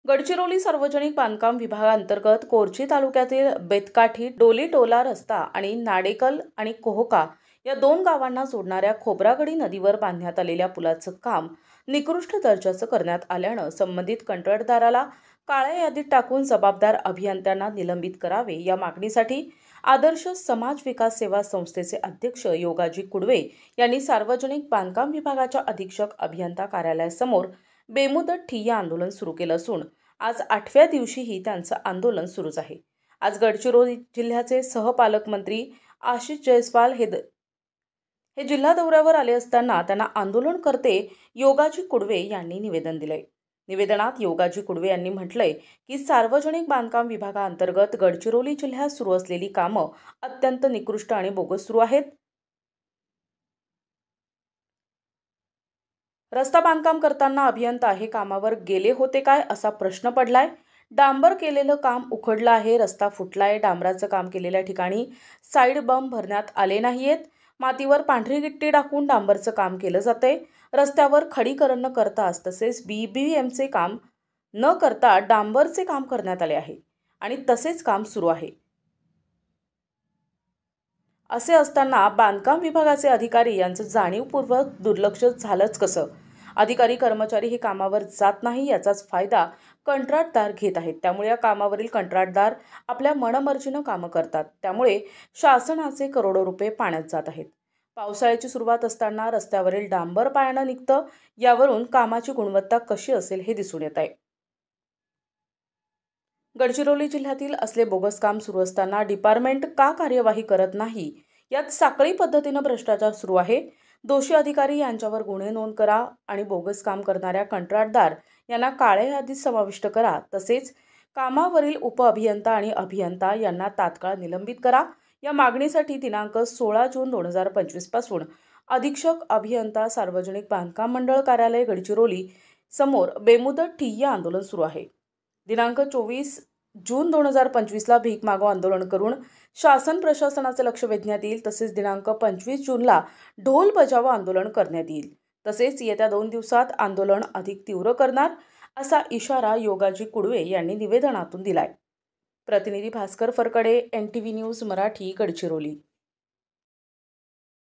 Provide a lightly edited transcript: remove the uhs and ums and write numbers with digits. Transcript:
गडचिरोली सार्वजनिक बांधकाम विभागांतर्गत कोरची तालुक्यातील बेतकाठी डोलीटोला रस्ता आणि नाडेकल आणि कोहका या दोन गावांना जोडणाऱ्या खोब्रागडी नदीवर बांधण्यात आलेल्या पुलाचं काम निकृष्ट दर्जाचं करण्यात आल्यानं संबंधित कंत्राटदाराला काळ्या यादीत टाकून जबाबदार अभियंत्यांना निलंबित करावे या मागणीसाठी आदर्श समाज विकास सेवा संस्थेचे अध्यक्ष योगाजी कुडवे यांनी सार्वजनिक बांधकाम विभागाच्या अधीक्षक अभियंता कार्यालयासमोर बेमुदत ठिय्या आंदोलन सुरू केलं असून आज 8व्या दिवशीही त्यांचं आंदोलन सुरूच आहे। आज गडचिरोली जिल्ह्याचे सहपालकमंत्री आशिष जयस्वाल हे जिल्हा दौऱ्यावर आले असताना त्यांना आंदोलनकर्ते योगाजी कुडवे यांनी निवेदन दिले। निवेदनात योगाजी कुडवे यांनी म्हटलंय की सार्वजनिक बांधकाम विभागाअंतर्गत गडचिरोली जिल्ह्यात सुरू असलेली कामं अत्यंत निकृष्ट आणि बोगस सुरू आहेत। रस्ता बांधकाम करताना अभियंता हे कामावर गेले होते काय असा प्रश्न पडलाय। डांबर केलेलं काम उखडलं आहे, रस्ता फुटलाय, डांबराचं काम केलेल्या ठिकाणी साईड बंप भरण्यात आले नाहीयेत, मातीवर पांढरी गिट्टी टाकून डांबरचं काम केलं जातंय, रस्त्यावर खडीकरण न करताच तसेच बीबीएमचे काम न करता डांबरचे काम करण्यात आले आहे आणि तसेच काम सुरू आहे। असे असताना बांधकाम विभागाचे अधिकारी यांचं जाणीवपूर्वक दुर्लक्ष झालंच कसं? अधिकारी कर्मचारी हे कामावर जात नाही याचाच फायदा कंत्राटदार घेत आहेत। त्यामुळे या कामावरील कंत्राटदार आपल्या मनमर्जीनं कामं करतात, त्यामुळे शासनाचे करोडो रुपये पाण्यात जात आहेत। पावसाळ्याची सुरुवात असताना रस्त्यावरील डांबर पायानं निघतं, यावरून कामाची गुणवत्ता कशी असेल हे दिसून येत आहे। गडचिरोली जिल्ह्यातील असले बोगस काम सुरू असताना डिपार्टमेंट का कार्यवाही करत नाही, यात साखळी पद्धतीनं भ्रष्टाचार सुरू आहे। दोषी अधिकारी यांच्यावर गुन्हे नोंद करा आणि बोगस काम करणाऱ्या कंत्राटदार यांना काळ्या यादीत समाविष्ट करा। तसेच कामावरील उपअभियंता आणि अभियंता यांना तात्काळ निलंबित करा। या मागणीसाठी दिनांक 16 जून 2025 पासून अधीक्षक अभियंता सार्वजनिक बांधकाम मंडळ कार्यालय गडचिरोली समोर बेमुदत ठिय्या आंदोलन सुरू आहे। दिनांक 24 जून 2025 ला भीक मागो आंदोलन करून शासन प्रशासनाचे लक्ष वेधण्यात येईल। तसेच दिनांक 25 जूनला ढोल बजाव आंदोलन करण्यात येईल। तसेच येत्या 2 दिवसात आंदोलन अधिक तीव्र करणार असा इशारा योगाजी कुडवे यांनी निवेदनातून दिलाय। प्रतिनिधी भास्कर फरकडे, NTV न्यूज मराठी, गडचिरोली।